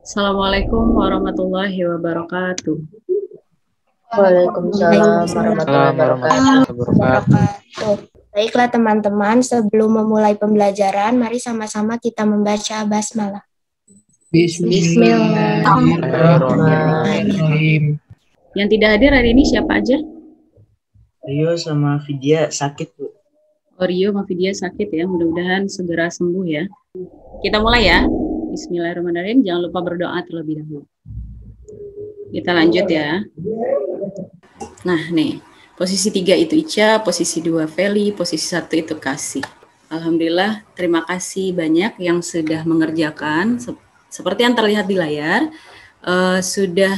Assalamualaikum warahmatullahi wabarakatuh. Waalaikumsalam warahmatullahi wabarakatuh. wabarakatuh. Baiklah teman-teman, sebelum memulai pembelajaran, mari sama-sama kita membaca basmalah. Bismillahirrahmanirrahim. Yang tidak hadir hari ini siapa aja? Rio sama Vidya sakit, Bu. Oh, Rio sama Vidya sakit ya, mudah-mudahan segera sembuh ya. Kita mulai ya. Bismillahirrahmanirrahim. Jangan lupa berdoa terlebih dahulu. Kita lanjut ya. Nah nih, posisi 3 itu Ica, posisi 2 Feli, posisi 1 itu Kasih. Alhamdulillah, terima kasih banyak yang sudah mengerjakan. Seperti yang terlihat di layar, sudah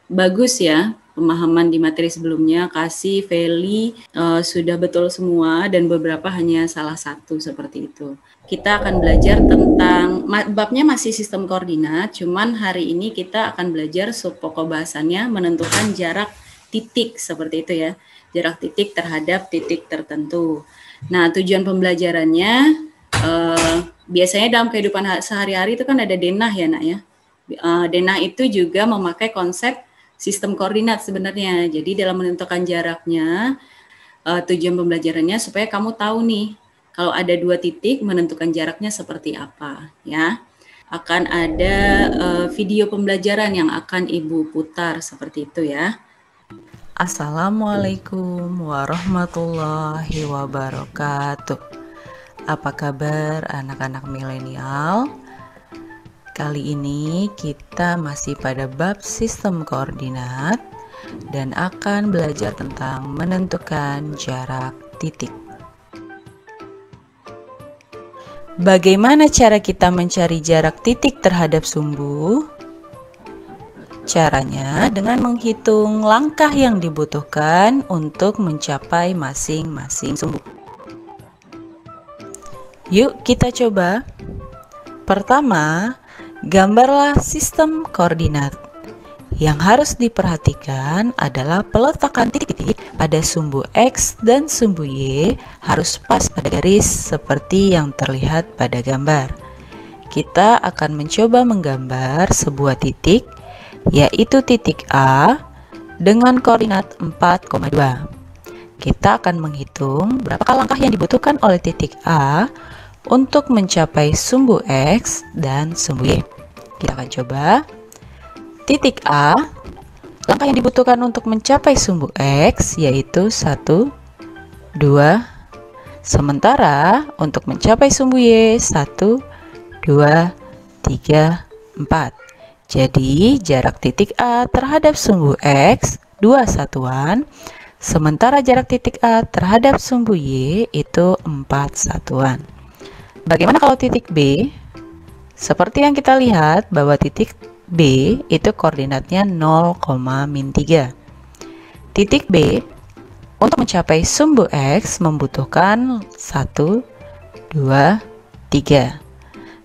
bagus ya pemahaman di materi sebelumnya. Kasih, Feli sudah betul semua dan beberapa hanya salah satu seperti itu. Kita akan belajar tentang, babnya masih sistem koordinat, cuman hari ini kita akan belajar subpokok bahasannya menentukan jarak titik seperti itu ya. Jarak titik terhadap titik tertentu. Nah, tujuan pembelajarannya biasanya dalam kehidupan sehari-hari itu kan ada denah ya nak ya. Denah itu juga memakai konsep sistem koordinat sebenarnya. Jadi dalam menentukan jaraknya, tujuan pembelajarannya supaya kamu tahu nih, kalau ada 2 titik menentukan jaraknya seperti apa ya. Akan ada video pembelajaran yang akan Ibu putar seperti itu ya. Assalamualaikum warahmatullahi wabarakatuh. Apa kabar anak-anak milenial? Kali ini kita masih pada bab sistem koordinat dan akan belajar tentang menentukan jarak titik. Bagaimana cara kita mencari jarak titik terhadap sumbu? Caranya dengan menghitung langkah yang dibutuhkan untuk mencapai masing-masing sumbu. Yuk kita coba. Pertama, gambarlah sistem koordinat. Yang harus diperhatikan adalah peletakan titik-titik pada sumbu X dan sumbu Y harus pas pada garis seperti yang terlihat pada gambar. Kita akan mencoba menggambar sebuah titik, yaitu titik A dengan koordinat 4,2. Kita akan menghitung berapa langkah yang dibutuhkan oleh titik A untuk mencapai sumbu X dan sumbu Y. Kita akan coba. Titik A, langkah yang dibutuhkan untuk mencapai sumbu X yaitu 1, 2. Sementara untuk mencapai sumbu Y 1, 2, 3, 4. Jadi jarak titik A terhadap sumbu X 2 satuan, sementara jarak titik A terhadap sumbu Y itu 4 satuan. Bagaimana kalau titik B? Seperti yang kita lihat bahwa titik B itu koordinatnya 0,-3. Titik B untuk mencapai sumbu X membutuhkan 1, 2, 3.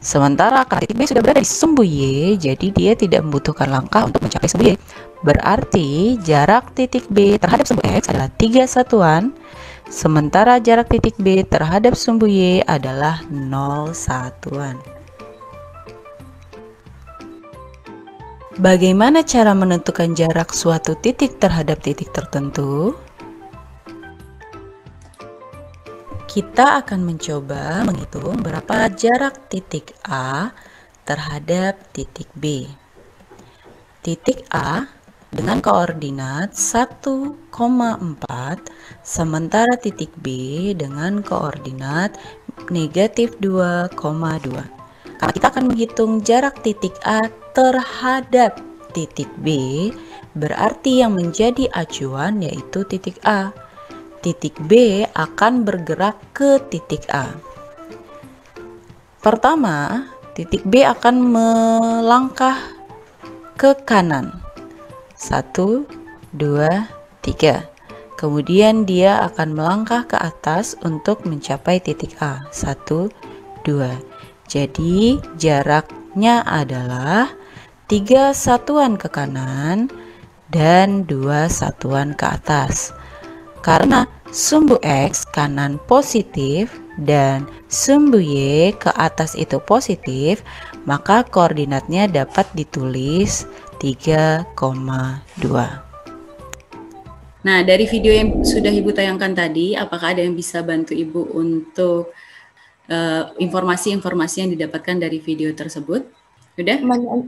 Sementara karena titik B sudah berada di sumbu Y, jadi dia tidak membutuhkan langkah untuk mencapai sumbu Y. Berarti jarak titik B terhadap sumbu X adalah 3 satuan, sementara jarak titik B terhadap sumbu Y adalah 0 satuan. Bagaimana cara menentukan jarak suatu titik terhadap titik tertentu? Kita akan mencoba menghitung berapa jarak titik A terhadap titik B. Titik A dengan koordinat 1,4, sementara titik B dengan koordinat -2,2. Karena kita akan menghitung jarak titik A terhadap titik B, berarti yang menjadi acuan yaitu titik A. Titik B akan bergerak ke titik A. Pertama, titik B akan melangkah ke kanan. 1, 2, 3. Kemudian dia akan melangkah ke atas untuk mencapai titik A. 1, 2. Jadi jaraknya adalah 3 satuan ke kanan dan 2 satuan ke atas. Karena sumbu X kanan positif dan sumbu Y ke atas itu positif, maka koordinatnya dapat ditulis 3,2. Nah, dari video yang sudah Ibu tayangkan tadi, apakah ada yang bisa bantu Ibu untuk informasi-informasi yang didapatkan dari video tersebut? Sudah?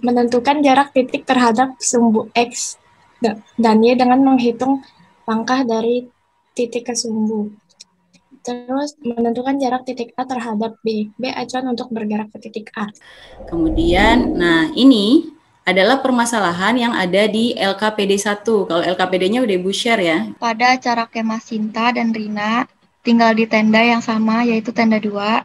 Menentukan jarak titik terhadap sumbu X dan Y dengan menghitung langkah dari titik ke sumbu. Terus menentukan jarak titik A terhadap B. B acuan untuk bergerak ke titik A. Kemudian, nah ini adalah permasalahan yang ada di LKPD 1. Kalau LKPD-nya udah Ibu share ya. Pada acara kemah Sinta dan Rina, tinggal di tenda yang sama yaitu tenda 2.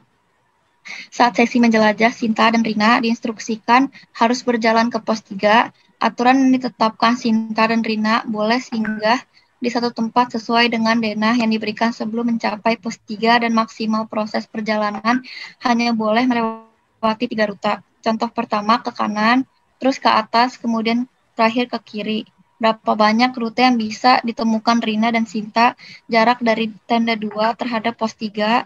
Saat sesi menjelajah, Sinta dan Rina diinstruksikan harus berjalan ke pos 3. Aturan yang ditetapkan Sinta dan Rina boleh singgah di satu tempat sesuai dengan denah yang diberikan sebelum mencapai pos 3 dan maksimal proses perjalanan hanya boleh melewati 3 rute. Contoh pertama ke kanan, terus ke atas, kemudian terakhir ke kiri. Berapa banyak rute yang bisa ditemukan Rina dan Sinta jarak dari tenda 2 terhadap pos 3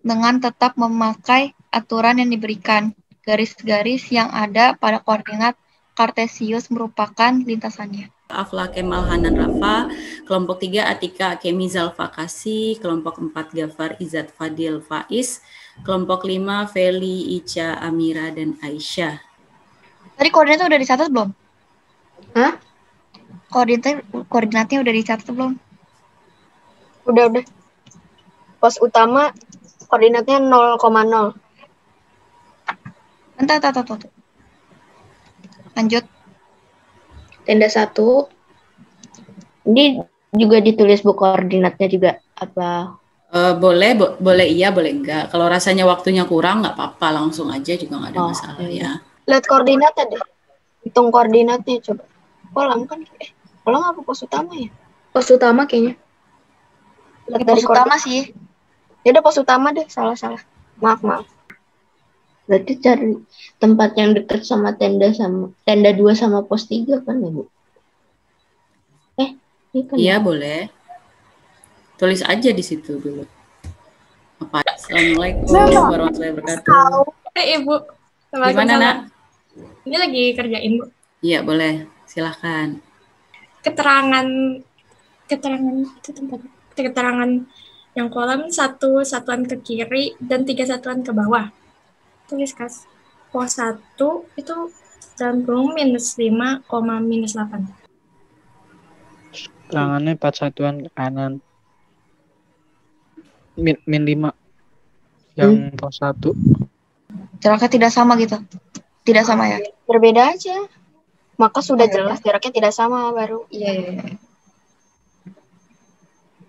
dengan tetap memakai aturan yang diberikan. Garis-garis yang ada pada koordinat Kartesius merupakan lintasannya. Afla Kemal Hanan Rafa, kelompok 3 Atika Kemizal Fakasi, kelompok 4 Gafar Izzat Fadil Faiz, kelompok 5 Feli Ica Amira dan Aisyah. Tadi koordinatnya udah dicatat belum? Hah? Koordinatnya udah dicatat belum? Udah. Pos utama koordinatnya 0,0. Entar. Lanjut. Tenda 1. Ini juga ditulis Bu koordinatnya juga apa? Boleh iya, boleh enggak. Kalau rasanya waktunya kurang nggak apa-apa, langsung aja juga nggak ada masalah ya. Lihat koordinatnya deh. Hitung koordinatnya coba. Kolam kan? Kolam apa pos utama ya? Pos utama kayaknya. Lihat dari Pos utama sih. Ya udah pos utama deh, salah. Maaf. Berarti cari tempat yang dekat sama tenda 2 sama pos 3 kan ya, Bu? Iya, boleh. Tulis aja di situ dulu. Apa? Assalamualaikum warahmatullahi wabarakatuh. Ibu. Gimana, Nak? Ini lagi kerjain, Bu. Iya, boleh. Silahkan. Keterangan itu tempat. Keterangan yang kolom 1 satuan ke kiri dan 3 satuan ke bawah. Tulis kas. Pos 1 itu -5, -8. Keterangannya 4 satuan ke kanan. -5 yang pos 1. Jaraknya tidak sama gitu. Tidak sama ya? Berbeda aja. Maka sudah jelas jaraknya tidak sama baru. Iya.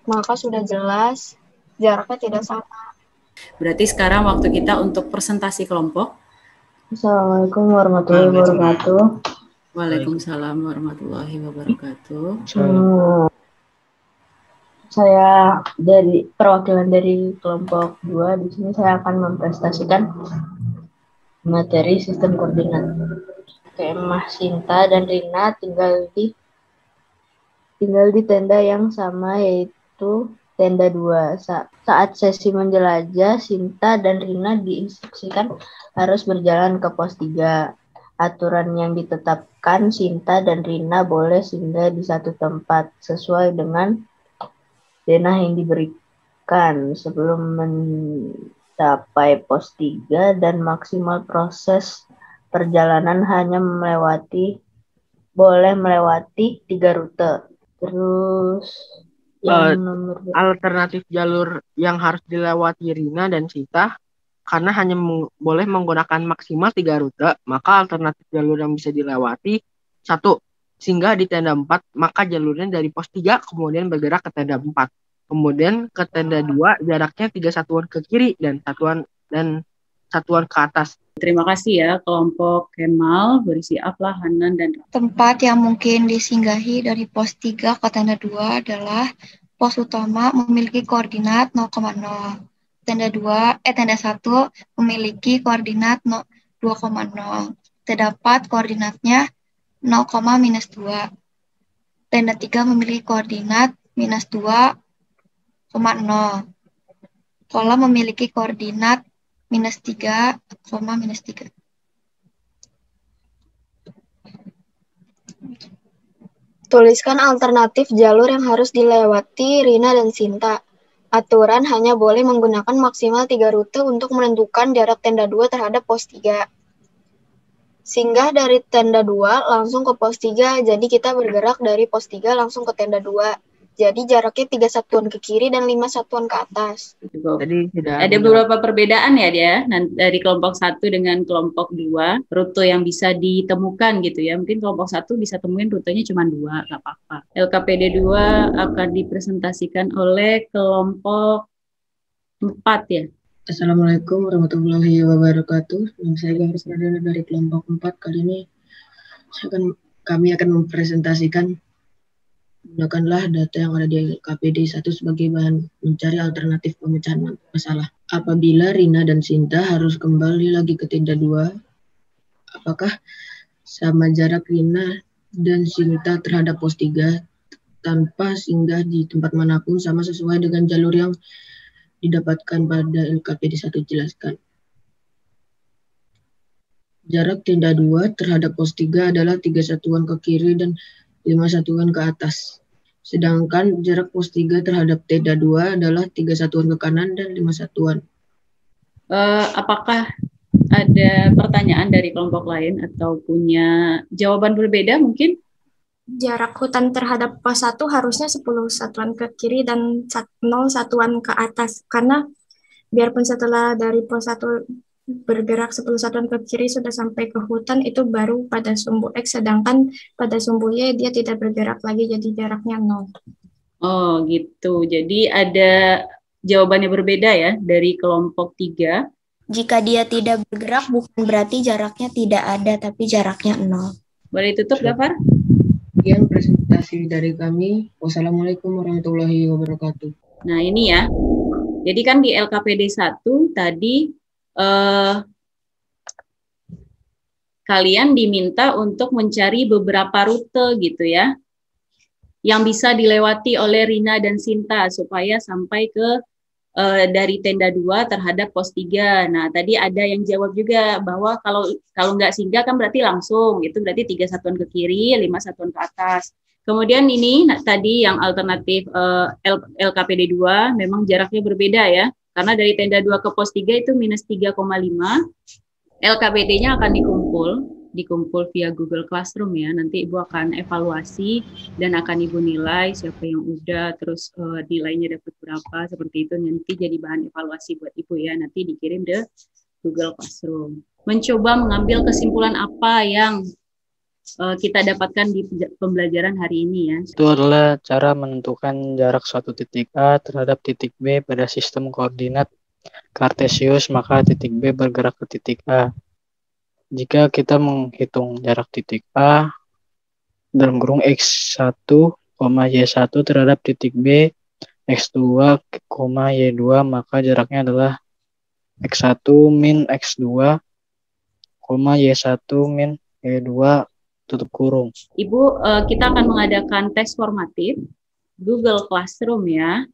Maka sudah jelas jaraknya tidak sama. Berarti sekarang waktu kita untuk presentasi kelompok. Assalamualaikum warahmatullahi wabarakatuh. Waalaikumsalam warahmatullahi wabarakatuh. Saya dari perwakilan dari kelompok 2. Di sini saya akan mempresentasikan materi sistem koordinat. Kemah Sinta dan Rina tinggal di tenda yang sama, yaitu tenda 2. Saat sesi menjelajah, Sinta dan Rina diinstruksikan harus berjalan ke pos 3. Aturan yang ditetapkan, Sinta dan Rina boleh singgah di satu tempat sesuai dengan denah yang diberikan sebelum mencapai pos 3 dan maksimal proses perjalanan hanya boleh melewati 3 rute. Terus alternatif jalur yang harus dilewati Rina dan Sinta karena hanya boleh menggunakan maksimal 3 rute, maka alternatif jalur yang bisa dilewati 1. Singgah di tenda 4, maka jalurnya dari pos 3 kemudian bergerak ke tenda 4. Kemudian ke tenda 2 jaraknya 3 satuan ke kiri dan satuan ke atas. Terima kasih ya kelompok Kemal berisi Aflah, Hanan, dan Tempat yang mungkin disinggahi dari pos 3 ke tenda 2 adalah pos utama memiliki koordinat 0,0. Tenda 1 memiliki koordinat 2,0. Terdapat koordinatnya 0,-2. Tenda 3 memiliki koordinat -2,0. Kolom memiliki koordinat -3, -3. Tuliskan alternatif jalur yang harus dilewati Rina dan Sinta. Aturan hanya boleh menggunakan maksimal 3 rute untuk menentukan jarak tenda 2 terhadap pos 3. Singgah dari tenda 2 langsung ke pos 3, jadi kita bergerak dari pos 3 langsung ke tenda 2. Jadi jaraknya 3 satuan ke kiri dan 5 satuan ke atas. Jadi tidak Ada beberapa perbedaan ya dia dari kelompok 1 dengan kelompok 2, rute yang bisa ditemukan gitu ya. Mungkin kelompok 1 bisa temuin rutenya cuma 2, nggak apa-apa. LKPD 2 akan dipresentasikan oleh kelompok 4 ya. Assalamualaikum warahmatullahi wabarakatuh. Saya Gafar Sadana dari kelompok 4. Kali ini kami akan mempresentasikan gunakanlah data yang ada di LKPD 1 sebagai bahan mencari alternatif pemecahan masalah. Apabila Rina dan Sinta harus kembali lagi ke tenda 2, apakah sama jarak Rina dan Sinta terhadap pos 3 tanpa singgah di tempat manapun sama sesuai dengan jalur yang didapatkan pada LKPD 1 jelaskan. Jarak tenda 2 terhadap pos 3 adalah 3 satuan ke kiri dan 5 satuan ke atas. Sedangkan jarak pos 3 terhadap tenda 2 adalah 3 satuan ke kanan dan 5 satuan. Apakah ada pertanyaan dari kelompok lain atau punya jawaban berbeda mungkin? Jarak hutan terhadap pos 1 harusnya 10 satuan ke kiri dan 0 satuan ke atas. Karena biarpun setelah dari pos 1 bergerak 10 satuan ke kiri sudah sampai ke hutan, itu baru pada sumbu X, sedangkan pada sumbu Y dia tidak bergerak lagi, jadi jaraknya 0. Oh gitu, jadi ada jawabannya berbeda ya dari kelompok 3. Jika dia tidak bergerak bukan berarti jaraknya tidak ada, tapi jaraknya 0. Boleh tutup, Gafar? Sekian presentasi dari kami. Wassalamualaikum warahmatullahi wabarakatuh. Nah ini ya, jadi kan di LKPD 1 tadi kalian diminta untuk mencari beberapa rute gitu ya, yang bisa dilewati oleh Rina dan Sinta supaya sampai ke dari tenda 2 terhadap pos 3. Nah tadi ada yang jawab juga bahwa kalau nggak singgah kan berarti langsung, itu berarti 3 satuan ke kiri, 5 satuan ke atas. Kemudian ini tadi yang alternatif LKPD 2 memang jaraknya berbeda ya. Karena dari tenda 2 ke pos 3 itu minus 3,5, LKPD-nya akan dikumpul via Google Classroom ya. Nanti Ibu akan evaluasi dan akan Ibu nilai siapa yang udah, terus nilainya dapat berapa, seperti itu. Nanti jadi bahan evaluasi buat Ibu ya. Nanti dikirim ke Google Classroom. Mencoba mengambil kesimpulan apa yang kita dapatkan di pembelajaran hari ini ya. Itu adalah cara menentukan jarak suatu titik A terhadap titik B pada sistem koordinat Kartesius, maka titik B bergerak ke titik A. Jika kita menghitung jarak titik A dalam kurung X1, Y1 terhadap titik B, X2, Y2, maka jaraknya adalah X1 min X2, Y1 min Y2 tutup kurung. Ibu, kita akan mengadakan tes formatif Google Classroom ya.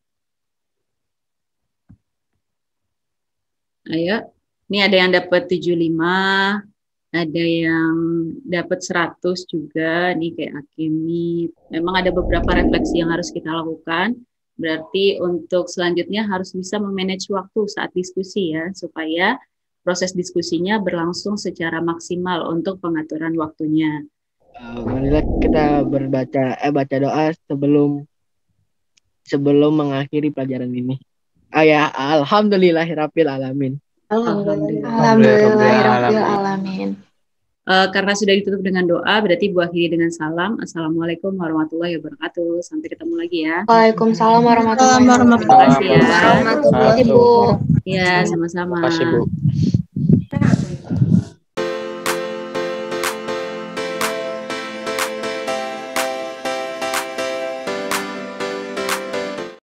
Ayo, ini ada yang dapat 75, ada yang dapat 100 juga, nih kayak Akimi. Memang ada beberapa refleksi yang harus kita lakukan. Berarti untuk selanjutnya harus bisa memanage waktu saat diskusi ya, supaya proses diskusinya berlangsung secara maksimal untuk pengaturan waktunya. Marilah kita baca doa sebelum mengakhiri pelajaran ini. Alhamdulillahirabbil alamin. Alhamdulillahirabbil alamin. Karena sudah ditutup dengan doa, berarti Bu akhiri dengan salam. Assalamualaikum warahmatullahi wabarakatuh. Sampai ketemu lagi ya. Waalaikumsalam warahmatullahi wabarakatuh. Terima kasih ya. Terima kasih, Bu. Ya, sama-sama. Terima kasih, Bu.